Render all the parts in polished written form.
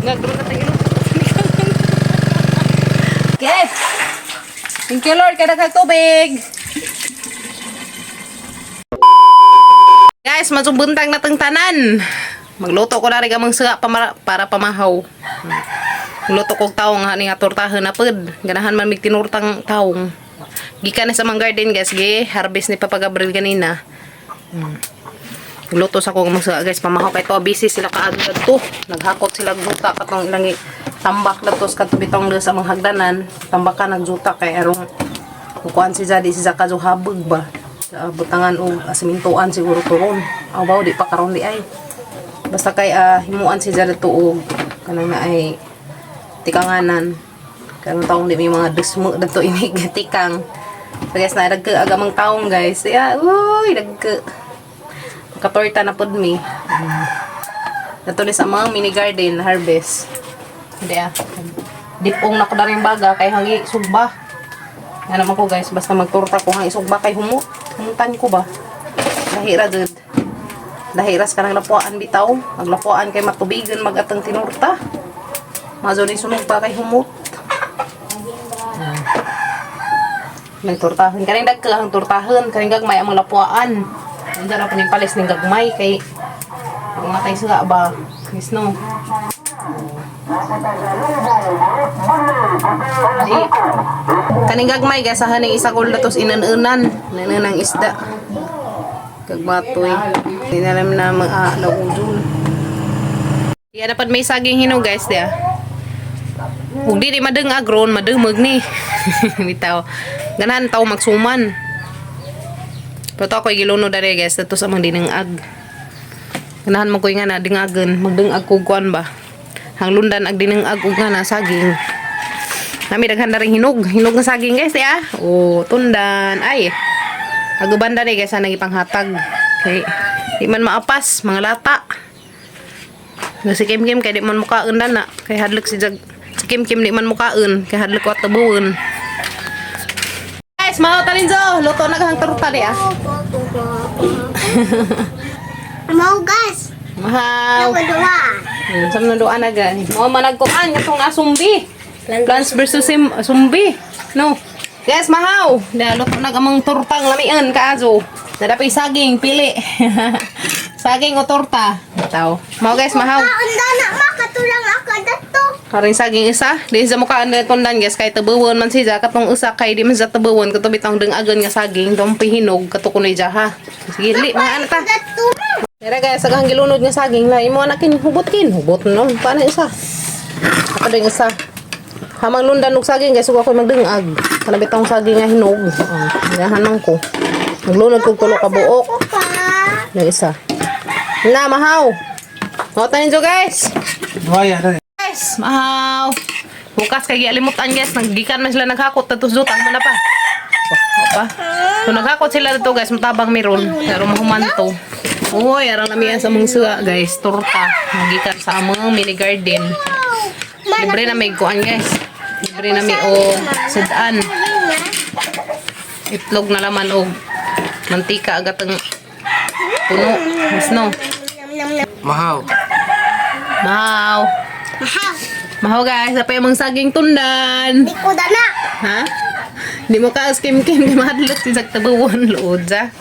Nagdro na tayo. Yes! Thank you Lord, kada kag tubig. Guys, masubuntang natang tanan. Magluto ko na rin amang suga para pamahaw. Magluto kong taong nga tortahan na pod. Ganahan man mig tinurtang taong. Gikan na sa mga garden guys, harvest ni Papa Gabriel kanina. Luto sa kong mga guys, pamahaw kay to busy sila kaagad to. Naghakot sila guta katong ilang tambak na to sa katubitong sa mga hagdanan. Tambakan nagjuta kay arong kukuan si Jadi si Zaka jo habag ba. Sa butangan o asimintuan siguro turon. Aw di pa karon di ay. Basta kay himuan si Jadi to og kanang na ay tikanganan. Kanang taong di may mga dusmo dito ini tikang. So guys, na dagka agamang taong guys. Uy, dagka. Katorta na pod mi. Dato ni sa mga mini garden harvest. Hindi dipong na ko na rin baga kay hangi sugba. Ano naman ko guys, basta magtorta ko hangi sugba kay humutan ko ba. Dahira gud. Dahiras ka nang lapuan bitaw. Maglapuan kay matubigan magatang tinurta. Mazo ni sunog pa kay humut. Nagtortahan kaning dagkang tortahan kaning gagmay ang lapuan. Diyan na panimpalis ng gagmay kay mga tayo suga ba yes no kaning gagmay guys sa haning isa kul datos inanunan nananang isda kagbatoy dinalam na mga lawudul yan dapat may saging hinog guys dia ug di madeng agron mademeg ni bitaw ganahan taw magsuman. Pero ako giluno dari guys, dito sa mga dinangag. Ganahan mo ko nga na dingagan, magdingag kuguan ba. Hanglundan ag dinangag ug nga na saging. Nami daghan na ring hinog nga saging guys ya. Oh, tundan ay. Agubanda ni guys ana ipanghatag. Kay di man maapas mga lata. Nga si Kim kay di man mukaon na kay hadlok si Kim di man mukaon kay hadlok wa tabuon. Guys, mau talinzo, luto na kang torta di Mau gas. Mahal. Sama doa na guys. Mau managkuan katong asumbi. Plants versus sumbi. No. Guys, mahal. Da luto na kamang tortang lamian kaazo. Dadapi saging pili. Saging o torta. Taw. Mau guys, mahal. Anda nak makatulang ako dato. Karing saging isa, di sa mukhaan na tundan guys, kay tabuwon man siya, katong usa kay di man sa tabuwon, kato bitang dengagan nga saging, dong pihinog, kato kunoy jaha. Sige, li, mga anak ta. Dere guys, agang gilunod nga saging, la, imo anakin, hubot no, paano isa? Ako din isa. Hamang lundan og saging guys, huwag ako magdengag. Kana bitang saging nga hinog. Yahanan ko. Maglunod kog tulo ka buok. Yung isa. Na, mahaw. Hotanin jo guys. Guys, mahaw. Bukas kay gialimutan guys, naggikan man sila naghakot tatus dutang mo na pa. Opa. So naghakot sila dito guys, matabang meron. Pero mahuman to. Uy, arang lamian sa mga suga guys, torta. Nagikan sa among mini garden. Libre na may kuan guys. Libre na may o sedan. Itlog na laman o mantika agat ang puno. Mas no. Mahaw. Mahaw. Mahal. Mahaw guys, apa yung saging tundan? Di ko dana. Ha? Di mo ka skim kay mahadlot si sagtabuan luod sa.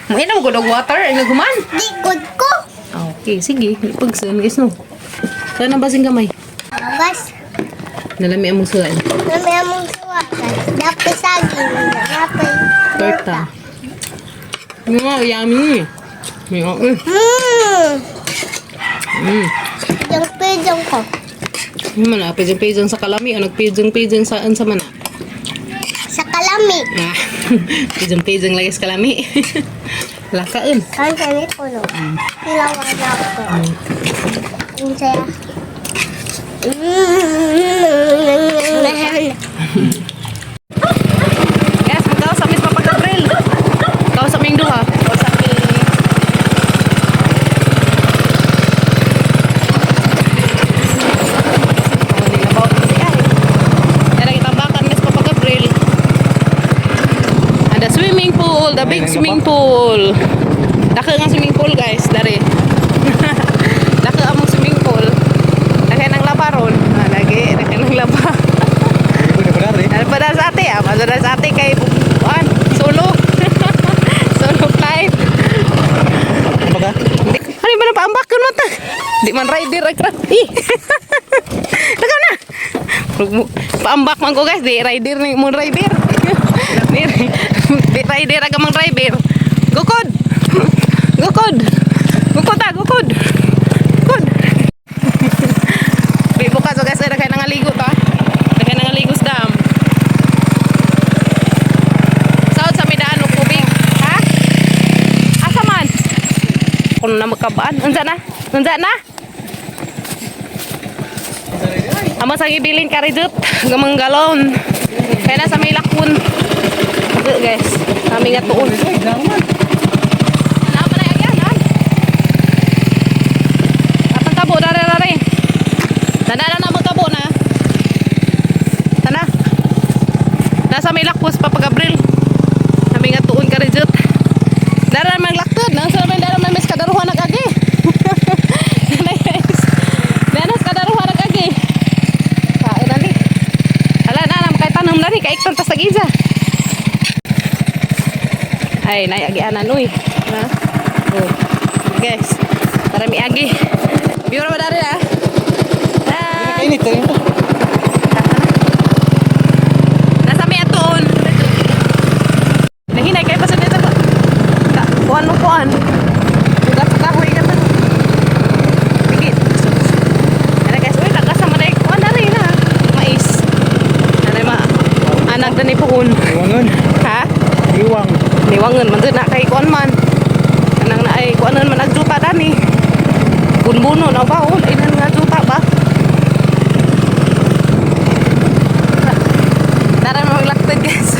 Mo inom ko dog water ang naguman. Di good ko. Okay, sige, ipagsan guys no. Sana basing gamay. Gas. Nalami ang musuan. Namay among suwakan. Dapat saging. Dapat. Torta. Wow, yummy. Yung Pijang ko. Yung mana, pijang-pijang sa kalami o nagpijang-pijang saan sa mana? Sa kalami. Ah, pijang-pijang lagi sa kalami. Lakain. Kan kami ko no. Hilawan ako. Ang saya. Yes, magkaw sa Miss Papa Gabriel. Kau sa Mingdu ha? Kau sa Mingdu. The big swimming pool. Daka nga swimming pool guys, dari. Daka among swimming pool. Daka nang ta. Di man rider ay krap. Lagaw na. Paambak man ko guys, di rider ni mo rider. Di rider aga mang driver. Gukod. Gukod. Gukod ta, gukod. Gukod. Di bukas so guys, ay kay nangaligo ta. Kay nangaligo sa dam. Saud sa midaan og tubig, ha? Asa man? Kuno na makabaan. Unsa na? Unsa na? Amo sang ibilin ka ridot, gamang galon. Kaya na sa may lakun. Ito guys, kami nga tuon. Ano pa na yan, ha? Atang tabo, dari. Tanda na magtabo na. Tanda. Nasa may lakpos, papagabril. Kami nga tuon ka ridot. Dara maglaktod, nang sa may dara may kadaruhan nag-agi. Danas kadaruhan nag-agi. Tanam na rin, kaiktan tas nagiza. Ay, naiagianan, uy. Ha? Oh. Guys, para mi agi. Biyura ba dari ha? Kainit rin ito. Nasa mi aton. Nahinay kayo pa sa dito. Kuhan mo kuhan. Ugat sa kahoy ka na. Bigit. Ano guys, uy, lagas naman ay kuhan na rin ha. Mais. Anak dan ipuhon. Iwangan. Ha? Iwang. Niwangan man na kay kuan man. Anang na ay kuanan man nagjuta dani. Bunbuno na ba ul inan nga juta ba? Dara mo maglaktad guys.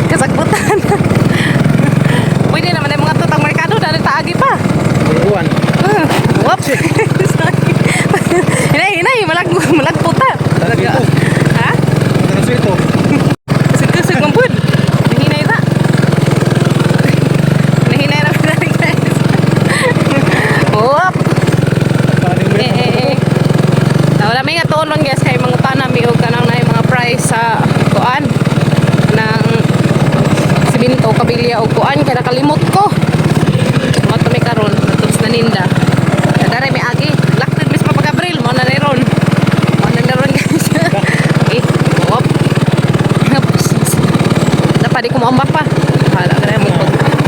Kasagbutan. Pwede naman ay mga tutang merkado dali taagi pa. Iwan. Whoops. Hinay, malagputa. Talaga. Ha? Ano ito? Sig mampun. Nahinay na. Nahinay na guys. Whoop. Wala may nga tuon lang guys kay mga tanami o kanang na mga price sa kuan ng siminto, kabilya o kuan kaya nakalimot ko. Mga kami karon tapos naninda. Dara may agi. Laktid mismo pag Abril mo na ron. Mo na ron guys. Okay. Whoop. Dapat di ko maambak pa. Hala ka rin mo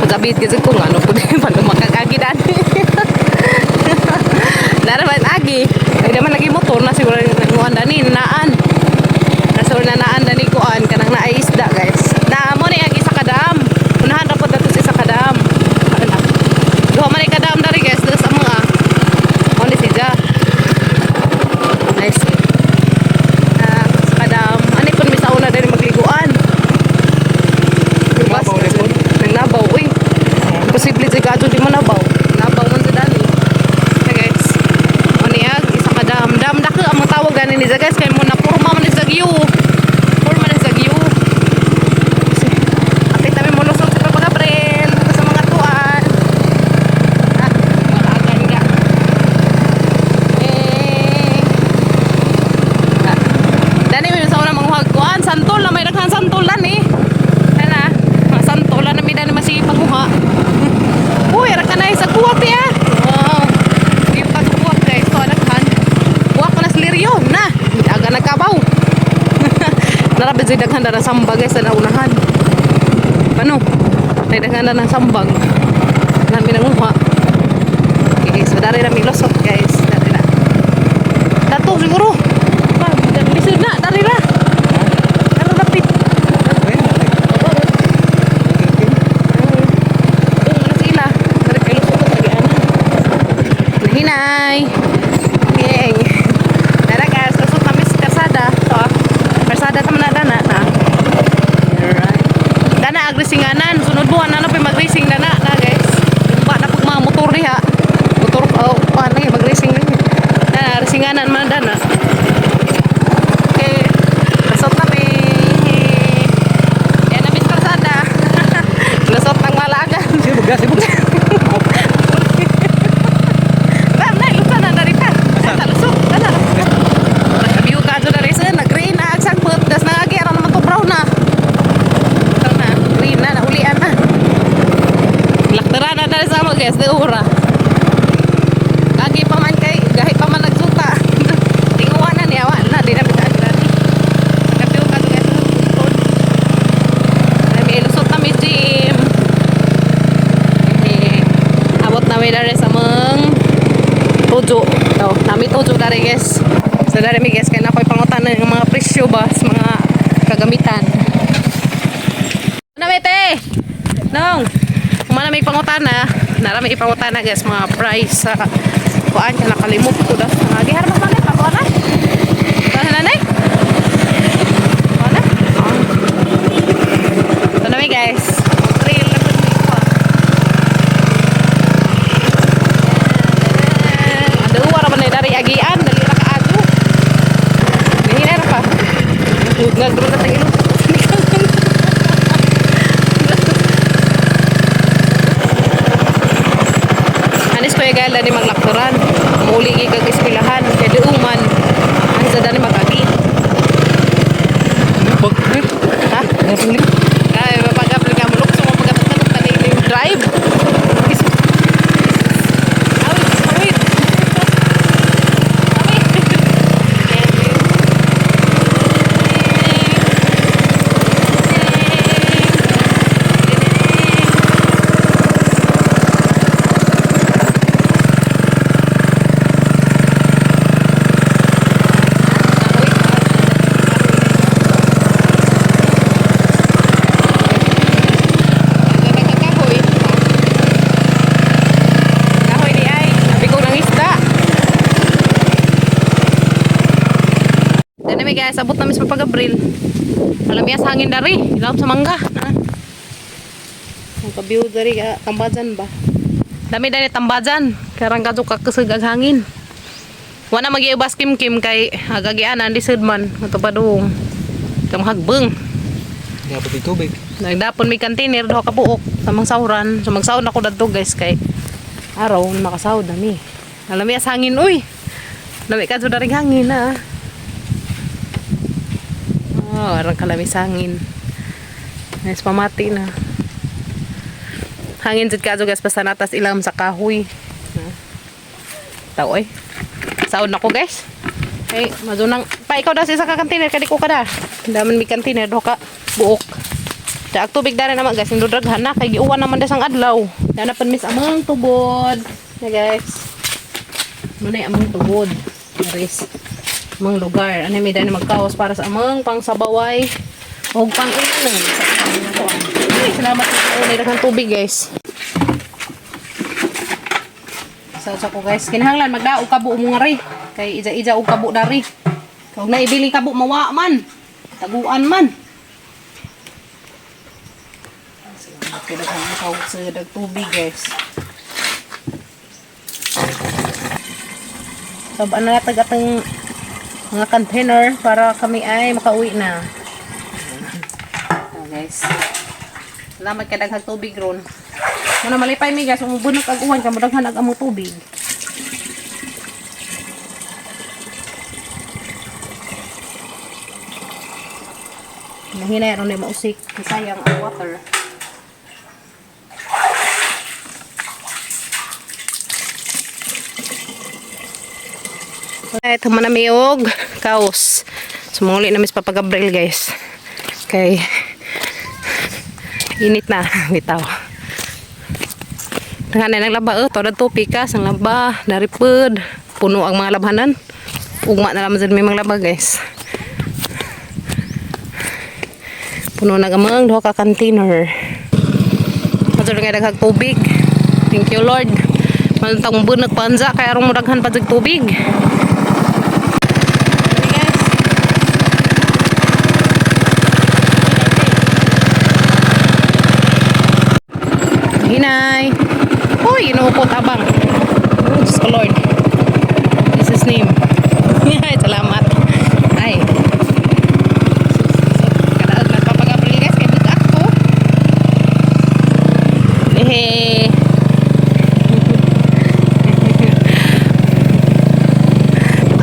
pag-abit kasi kung ano po din pa makakagi dati. Naraman agi. Ay naman lagi motor na siguro nguan dani naan. Nasul na naan dani kuan kanang naay isda guys. Na mo ni agi sa kadam. Unahan ra pud dato sa kadam. Ano? Duha man ni kadam dari guys sa mga. Mo ni siya. Nice. Sa kadam. Ani kun misauna dani magliguan. Nagnabaw, uy. Posible sa gato di mo nabaw. Nabaw man sa dali. Okay guys. Maniag, isa ka dam. Dam dako ang tawag gani ni guys. Kaya mo na purma man sa giyo. Purma man sa giyo. Apit namin mo lusot sa pag-April. Sa mga tuan. Ha? Malagan ka. Dani may sa una mga kuan. Santol na may daghang santolan eh. Santolan na may dani masih pagkuha. Uy, ara ka na sa kuha piya. Wow. Di pa sa kuha guys. So, adaghan. Kuha ko na siliryo. Na. Aga nagkabaw. Narabid sa daghan na sambag guys sa naunahan. Paano? Daghan na sambag. Namin nanguha. Okay, so dari na may losot guys. Dari na. Dato siguro. Lisod na. Dari na. Ano lapit? Hinay. Geng. Dara guys, lusot kami sa kasada. So, kasada sa mga dana na. Alright. Dana agrisinganan, sunod buwan na pa mag-racing dana na guys. Pa na pag mga motor diha. Motor pa na mag-racing din. Dana racinganan man dana. Okay. Lusot kami. Yan na kasada. Lusot ng malagan. Sibuk. Lakteran na dari sama guys, de ura. Lagi pa So, nami to dari guys. So, dari mi guys, kaya na ako'y pangutan ng mga presyo ba sa mga kagamitan. Namete! Nong! Kung manamig pangutan na, narami ipangutan na guys, mga price sa kuan ka nakalimot ko da. Gihar mas manay pa kuan na. Kuan na nanay? Kuan na? So, nami guys. Trail na po dito. Ada uwar man dari agian, dali ra kaadto. Hihina pa. Nagdro na tayo. Anis ko yagal dani maglakturan. Muli kag eskwelahan kay duman. Ang sa dani magagi. Ha? Kay mapag-apply ka mo lukso mo pagkatapos ka na yung drive. Awit. Dami guys, abot namin sa pag-Abril. Malamias hangin dari, ilawom sa mangga. Ang kabiyo dari, tambajan ba? Dami dari tambajan, karang kadyo kakasag ang hangin. Wala mag-iubas kim-kim kay agagianan di sudman. Ito pa doon. Itong hagbeng. Dapat yung tubig. Nagdapon may container doon kabuok sa mga sauran. So magsahod ako dito guys kay araw makasahod dami. Malamias hangin, uy. Dami kadyo dari hangin na. Oh, arang kalamis hangin. Nice pamati na. Hangin jud kadto guys basta natas ilam sa kahoy. Tao eh. Saud nako guys. Hey, madunang pa ikaw daw sa kantina kadi ko kada. Daman mi kantina do ka buok. Da ak tubig dara naman guys, indudaghan na kay giuwan naman dasang adlaw. Dana pan mis among tubod. Ya guys. Muna among tubod. Aris. Mga lugar. Ano may dahil magkaos para sa amang pangsabaway o pang-inom. Ay, salamat po. Nilagyan tubig guys. Sa ko guys. Kinahanglan magdaog kabo mo nga rin. Kay ija-ija og kabo dari. Kung naibili kabo mawa man. Taguan man. Salamat kinahanglan sa tubig guys. Sabaan na tagatang mga container para kami ay makauwi na. So guys. Salamat kay daghang tubig ron. Muna malipay mi guys, umubon ng kag-uwan ka daghan ag amo tubig. Nahinay ron ni mausik, sayang ang water. Ito man namin yung kaos. Sumuli namin sa papag-Abril guys. Kay init na. Bitaw. Tangan na naglaba. Tawad to pikas. Ang laba. Daripod. Puno ang mga labhanan. Ugma na naman dyan may mga laba guys. Puno na gamang. Duha ka container. Matulog nga daghang tubig. Thank you Lord. Malantang bunag panza. Kaya arong mudaghan pa dyan tubig. Hinay. Uy, inuupot abang. Oh, Diyos ko Lord. Jesus name. Salamat. Ay. Kadaag nagpapag-Abril guys. Kaya budak ko. Hehe.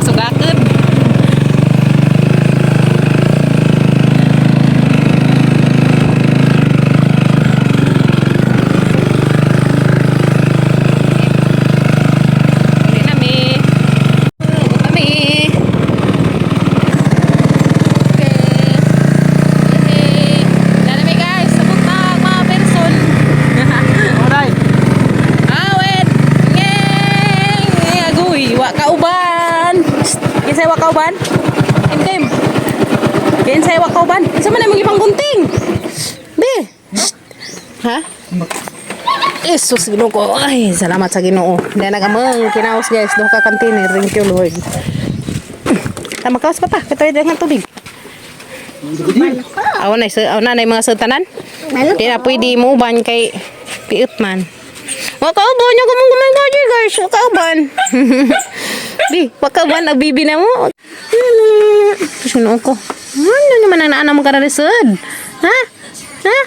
Sugakan. Kinsay wakaw ban? Kim. Kinsay wakaw ban? Isa man ay magibang gunting. Be. Ha? Jesus, Ginoo ko. Ay, salamat sa Ginoo. Dahil nagamang kinaos guys. Doon ka container. Thank you Lord. Makaos pa ta. Katoy dengan tubig. Awan na mga sultanan. Di na pwede mo uban kay piut man. Wakauban nyo kumang gumay guys. Wakauban. Di, wakauban nagbibi na mo. Suno ko. Ano naman ang naana mo karalisod? Ha? Ha?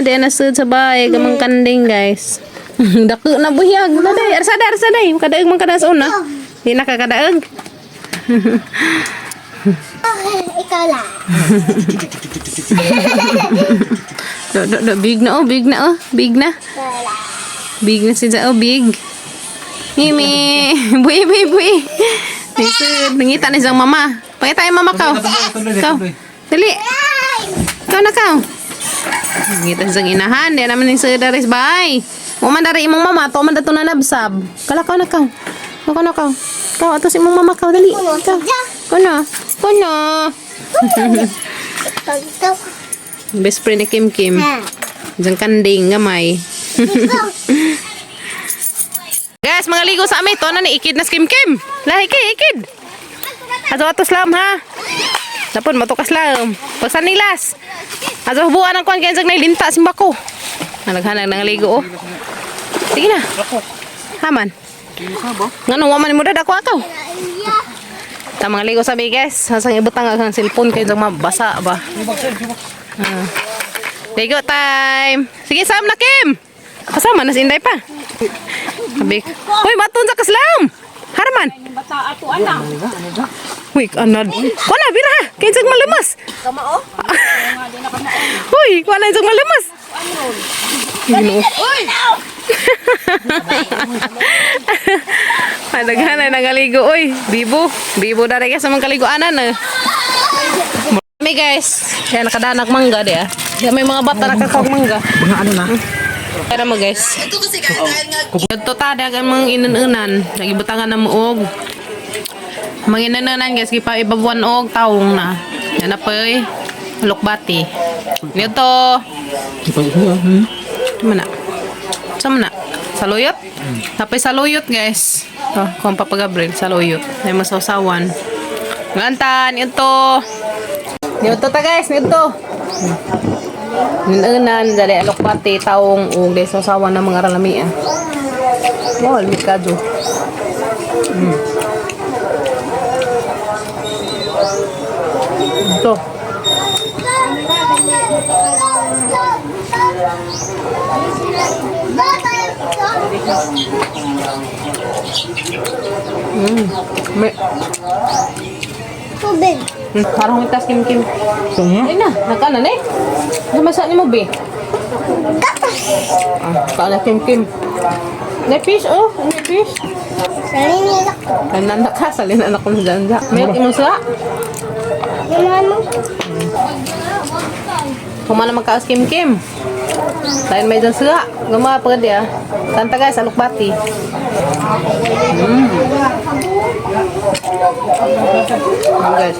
Di na sud sa bahay. Gamang kanding guys. Dako na buhiyag. Arsaday. Makadaig man kada sa una. Di na kakadaig. Ikaw lang. Big na. Big na siya big. Mimi, buhi. Nisud, nangita na siyang mama. Pangita yung mama ka. Kau. Dali. Kau na kau. Nangita siyang inahan. Di naman nisud daris bay. Uman dari imong mama, to man dato na nabsab. Kala kau na kau. Kau ato si imong mama kau dali. Kau. Kuno. Best friend ni Kim. Diyan kanding gamay. Guys, mga ligo sa amin. Ito na ni ikid na si Kim. Lahi ikid. Ato slam ha. Napon matukas lang. Pagsanilas. Ato hubuan ang kuan kaya na ilinta simbako. Naghanag ng ligo oh. Sige na. Haman. Ngano waman mo dad ako. Ta mga ligo sabi guys. Hasang ibutang ang cellphone kay mabasa ba. Ligo time. Sige Sam na Kim. Kasama na si Inday pa. Sabi. Hoy matun sa kaslam. Harman. Bata ato ana. Uy, anad. Kuana bira. Kinsag malamas. Kamao. Hoy, kuana insag malamas. Uy. Adaghan na nagaligo oy. Bibo dari sa mga kaliguanan na. May guys, kaya nakadanak mangga di ah. May mga bata nakakawag mangga. Mga ano na? Kaya mo guys. Ito tada ang mga inununan. Nagibutangan na muog. Mga inununan guys, kipa ibabuan og taong na. Yan na po eh. Lukbati. Dito. Mana? Sama na? Saluyot? Tapos saluyot guys. Oh, kung papagabril, saluyot. May masawsawan. Ngantan, ito. Dito ta guys, dito. Ninunan, dali alokpati, taong o masawsawan ng mga ralamian. Oh, mikado. Ito. May Tubig. parang mitas Kim. Tunga? Ay na, nagkana na eh. Namasa ni mo be. Kaala Kim. May fish oh, may fish. Salinilak. Kananda ka, salin anak ko na dyan. May imong sila. Yung mo. Kumana magkaas Kim. Lain may dyan sila. Gumawa pa dia. Tanta guys, alukbati. Guys.